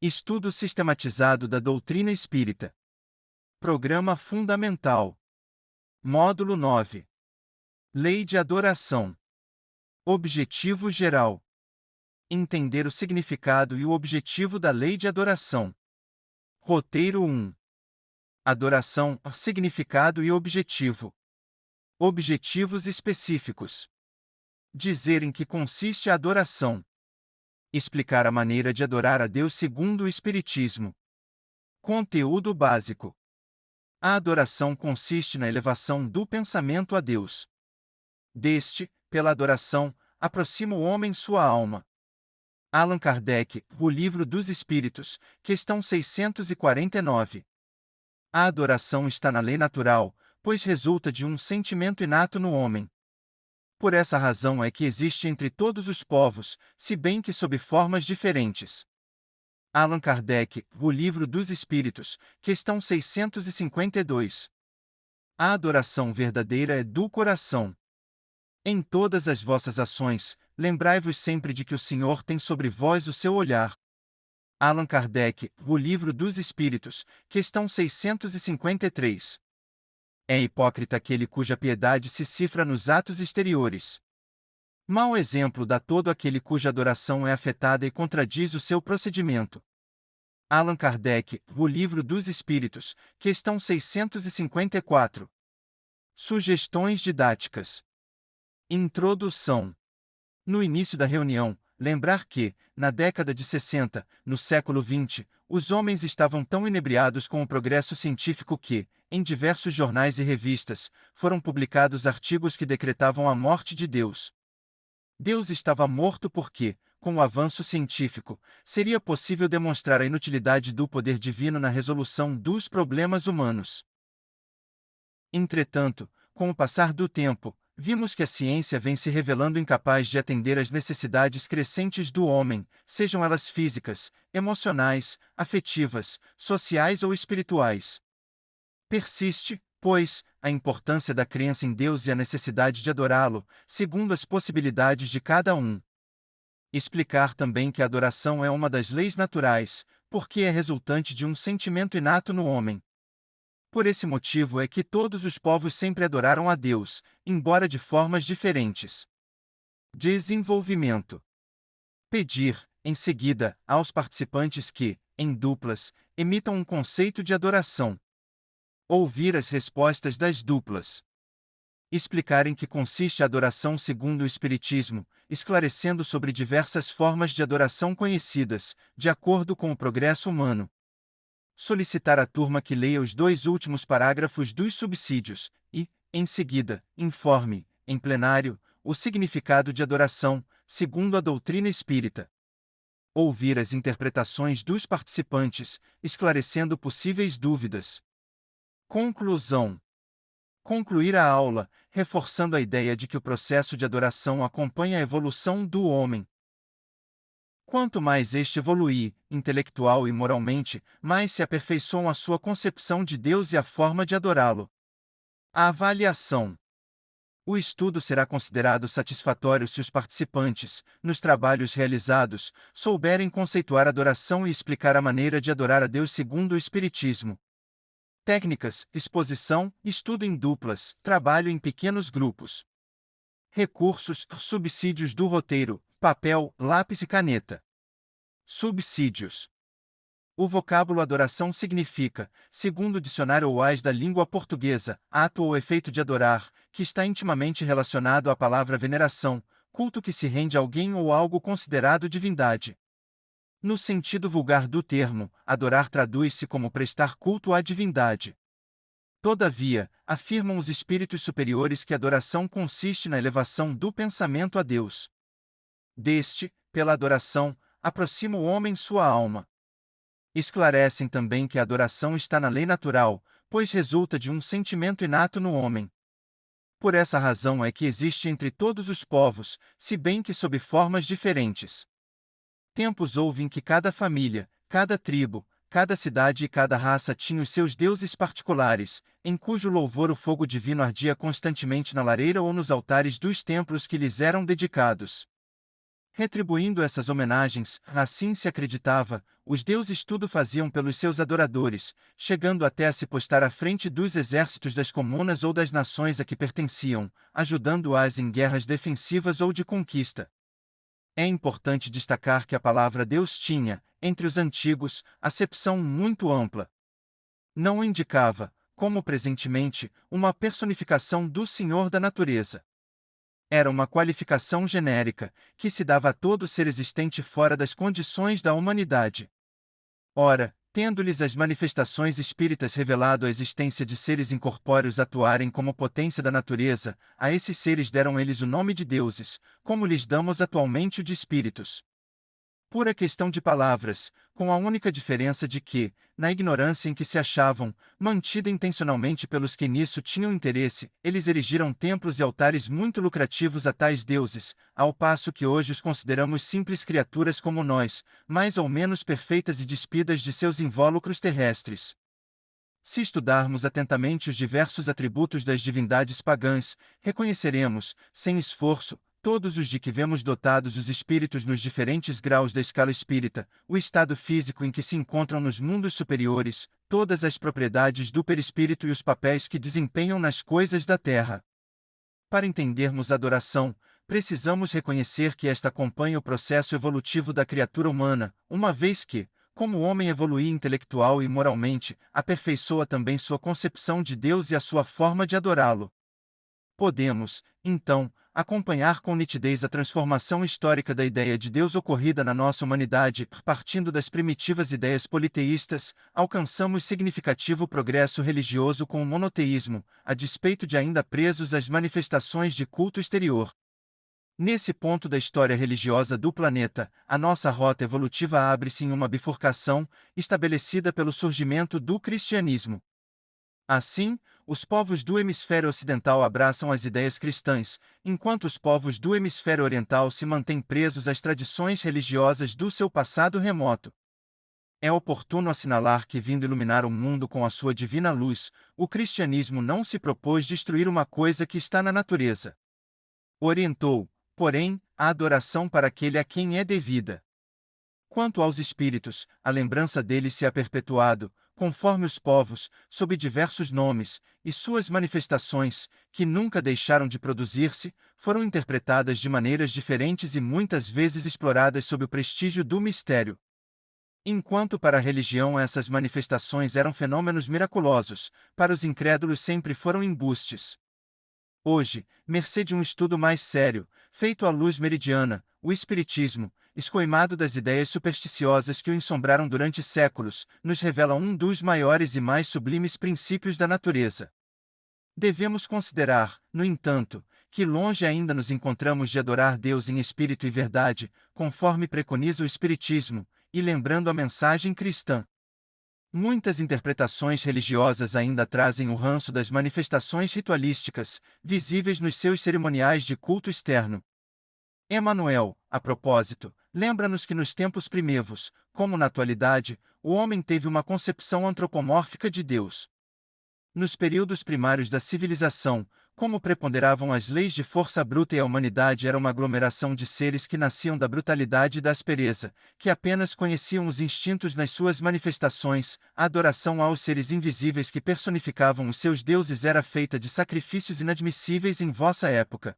Estudo sistematizado da doutrina espírita. Programa Fundamental. Módulo 9. Lei de adoração. Objetivo geral. Entender o significado e o objetivo da lei de adoração. Roteiro 1. Adoração, significado e objetivo. Objetivos específicos. Dizer em que consiste a adoração. Explicar a maneira de adorar a Deus segundo o Espiritismo. Conteúdo básico. A adoração consiste na elevação do pensamento a Deus. Deste, pela adoração, aproxima o homem sua alma. Allan Kardec, O Livro dos Espíritos, questão 649. A adoração está na lei natural, pois resulta de um sentimento inato no homem. Por essa razão é que existe entre todos os povos, se bem que sob formas diferentes. Allan Kardec, O Livro dos Espíritos, questão 652. A adoração verdadeira é do coração. Em todas as vossas ações, lembrai-vos sempre de que o Senhor tem sobre vós o seu olhar. Allan Kardec, O Livro dos Espíritos, questão 653. É hipócrita aquele cuja piedade se cifra nos atos exteriores. Mau exemplo dá todo aquele cuja adoração é afetada e contradiz o seu procedimento. Allan Kardec, O Livro dos Espíritos, questão 654. Sugestões didáticas. Introdução. No início da reunião, lembrar que, na década de 60, no século XX, os homens estavam tão inebriados com o progresso científico que, em diversos jornais e revistas, foram publicados artigos que decretavam a morte de Deus. Deus estava morto porque, com o avanço científico, seria possível demonstrar a inutilidade do poder divino na resolução dos problemas humanos. Entretanto, com o passar do tempo, vimos que a ciência vem se revelando incapaz de atender às necessidades crescentes do homem, sejam elas físicas, emocionais, afetivas, sociais ou espirituais. Persiste, pois, a importância da crença em Deus e a necessidade de adorá-lo, segundo as possibilidades de cada um. Explicar também que a adoração é uma das leis naturais, porque é resultante de um sentimento inato no homem. Por esse motivo é que todos os povos sempre adoraram a Deus, embora de formas diferentes. Desenvolvimento. Pedir, em seguida, aos participantes que, em duplas, emitam um conceito de adoração. Ouvir as respostas das duplas. Explicar em que consiste a adoração segundo o Espiritismo, esclarecendo sobre diversas formas de adoração conhecidas, de acordo com o progresso humano. Solicitar à turma que leia os 2 últimos parágrafos dos subsídios e, em seguida, informe, em plenário, o significado de adoração, segundo a doutrina espírita. Ouvir as interpretações dos participantes, esclarecendo possíveis dúvidas. Conclusão. Concluir a aula, reforçando a ideia de que o processo de adoração acompanha a evolução do homem. Quanto mais este evoluir, intelectual e moralmente, mais se aperfeiçoam a sua concepção de Deus e a forma de adorá-lo. A avaliação. O estudo será considerado satisfatório se os participantes, nos trabalhos realizados, souberem conceituar a adoração e explicar a maneira de adorar a Deus segundo o Espiritismo. Técnicas, exposição, estudo em duplas, trabalho em pequenos grupos. Recursos, subsídios do roteiro, papel, lápis e caneta. Subsídios. O vocábulo adoração significa, segundo o dicionário Wise da língua portuguesa, ato ou efeito de adorar, que está intimamente relacionado à palavra veneração, culto que se rende a alguém ou algo considerado divindade. No sentido vulgar do termo, adorar traduz-se como prestar culto à divindade. Todavia, afirmam os espíritos superiores que a adoração consiste na elevação do pensamento a Deus. Deste, pela adoração, aproxima o homem sua alma. Esclarecem também que a adoração está na lei natural, pois resulta de um sentimento inato no homem. Por essa razão é que existe entre todos os povos, se bem que sob formas diferentes. Tempos houve em que cada família, cada tribo, cada cidade e cada raça tinha os seus deuses particulares, em cujo louvor o fogo divino ardia constantemente na lareira ou nos altares dos templos que lhes eram dedicados. retribuindo essas homenagens, assim se acreditava, os deuses tudo faziam pelos seus adoradores, chegando até a se postar à frente dos exércitos das comunas ou das nações a que pertenciam, ajudando-as em guerras defensivas ou de conquista. É importante destacar que a palavra Deus tinha, entre os antigos, acepção muito ampla. Não indicava, como presentemente, uma personificação do Senhor da natureza. Era uma qualificação genérica, que se dava a todo ser existente fora das condições da humanidade. Ora, tendo-lhes as manifestações espíritas revelado a existência de seres incorpóreos atuarem como potência da natureza, a esses seres deram eles o nome de deuses, como lhes damos atualmente o de espíritos. Pura questão de palavras, com a única diferença de que, na ignorância em que se achavam, mantida intencionalmente pelos que nisso tinham interesse, eles erigiram templos e altares muito lucrativos a tais deuses, ao passo que hoje os consideramos simples criaturas como nós, mais ou menos perfeitas e despidas de seus invólucros terrestres. Se estudarmos atentamente os diversos atributos das divindades pagãs, reconheceremos, sem esforço, todos os de que vemos dotados os espíritos nos diferentes graus da escala espírita, o estado físico em que se encontram nos mundos superiores, todas as propriedades do perispírito e os papéis que desempenham nas coisas da terra. Para entendermos a adoração, precisamos reconhecer que esta acompanha o processo evolutivo da criatura humana, uma vez que, como o homem evolui intelectual e moralmente, aperfeiçoa também sua concepção de Deus e a sua forma de adorá-lo. Podemos, então, acompanhar com nitidez a transformação histórica da ideia de Deus ocorrida na nossa humanidade, partindo das primitivas ideias politeístas, alcançamos significativo progresso religioso com o monoteísmo, a despeito de ainda presos às manifestações de culto exterior. Nesse ponto da história religiosa do planeta, a nossa rota evolutiva abre-se em uma bifurcação, estabelecida pelo surgimento do cristianismo. Assim, os povos do hemisfério ocidental abraçam as ideias cristãs, enquanto os povos do hemisfério oriental se mantêm presos às tradições religiosas do seu passado remoto. É oportuno assinalar que, vindo iluminar o mundo com a sua divina luz, o cristianismo não se propôs destruir uma coisa que está na natureza. Orientou, porém, a adoração para aquele a quem é devida. Quanto aos espíritos, a lembrança deles se ha perpetuado, conforme os povos, sob diversos nomes, e suas manifestações, que nunca deixaram de produzir-se, foram interpretadas de maneiras diferentes e muitas vezes exploradas sob o prestígio do mistério. Enquanto para a religião essas manifestações eram fenômenos miraculosos, para os incrédulos sempre foram embustes. Hoje, mercê de um estudo mais sério, feito à luz meridiana, o Espiritismo, escoimado das ideias supersticiosas que o ensombraram durante séculos, nos revela um dos maiores e mais sublimes princípios da natureza. Devemos considerar, no entanto, que longe ainda nos encontramos de adorar Deus em espírito e verdade, conforme preconiza o Espiritismo, e lembrando a mensagem cristã. Muitas interpretações religiosas ainda trazem o ranço das manifestações ritualísticas, visíveis nos seus cerimoniais de culto externo. Emmanuel, a propósito, lembra-nos que nos tempos primevos, como na atualidade, o homem teve uma concepção antropomórfica de Deus. Nos períodos primários da civilização, como preponderavam as leis de força bruta e a humanidade era uma aglomeração de seres que nasciam da brutalidade e da aspereza, que apenas conheciam os instintos nas suas manifestações, a adoração aos seres invisíveis que personificavam os seus deuses era feita de sacrifícios inadmissíveis em vossa época.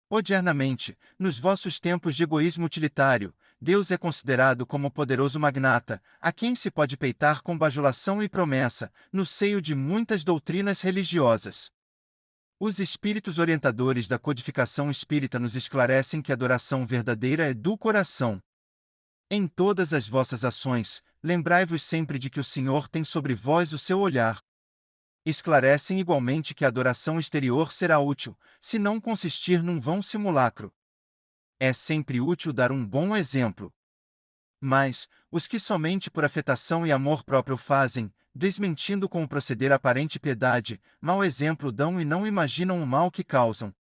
Odiernamente, nos vossos tempos de egoísmo utilitário, Deus é considerado como poderoso magnata, a quem se pode peitar com bajulação e promessa, no seio de muitas doutrinas religiosas. Os espíritos orientadores da codificação espírita nos esclarecem que a adoração verdadeira é do coração. Em todas as vossas ações, lembrai-vos sempre de que o Senhor tem sobre vós o seu olhar. Esclarecem igualmente que a adoração exterior será útil, se não consistir num vão simulacro. É sempre útil dar um bom exemplo. Mas, os que somente por afetação e amor próprio fazem, desmentindo com o proceder aparente piedade, mau exemplo dão e não imaginam o mal que causam.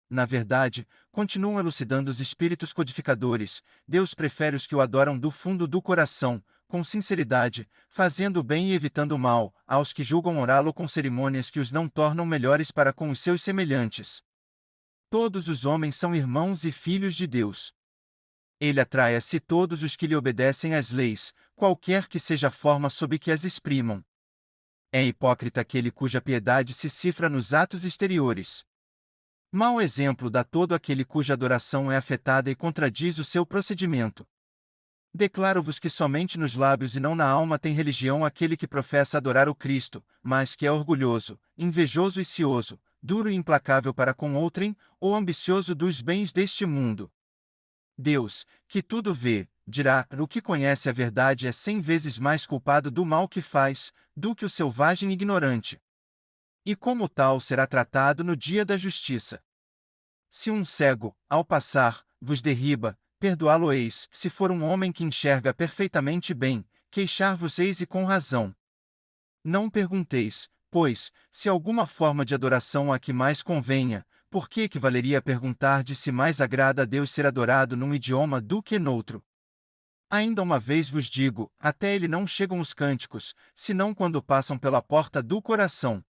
Na verdade, continuam elucidando os espíritos codificadores, Deus prefere os que o adoram do fundo do coração, com sinceridade, fazendo o bem e evitando o mal, aos que julgam orá-lo com cerimônias que os não tornam melhores para com os seus semelhantes. Todos os homens são irmãos e filhos de Deus. Ele atrai a si todos os que lhe obedecem às leis, qualquer que seja a forma sob que as exprimam. É hipócrita aquele cuja piedade se cifra nos atos exteriores. Mau exemplo dá todo aquele cuja adoração é afetada e contradiz o seu procedimento. Declaro-vos que somente nos lábios e não na alma tem religião aquele que professa adorar o Cristo, mas que é orgulhoso, invejoso e cioso, duro e implacável para com outrem, ou ambicioso dos bens deste mundo. Deus, que tudo vê, dirá: o que conhece a verdade é 100 vezes mais culpado do mal que faz, do que o selvagem ignorante. E como tal será tratado no dia da justiça. Se um cego, ao passar, vos derriba, perdoá-lo-eis; se for um homem que enxerga perfeitamente bem, queixar-vos-eis e com razão. Não pergunteis, pois, se alguma forma de adoração a que mais convenha, por que valeria perguntar de se mais agrada a Deus ser adorado num idioma do que noutro? Ainda uma vez vos digo, até ele não chegam os cânticos, senão quando passam pela porta do coração.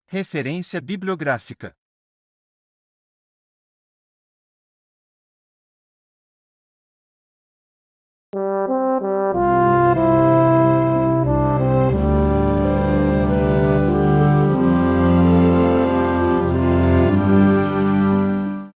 Referência bibliográfica.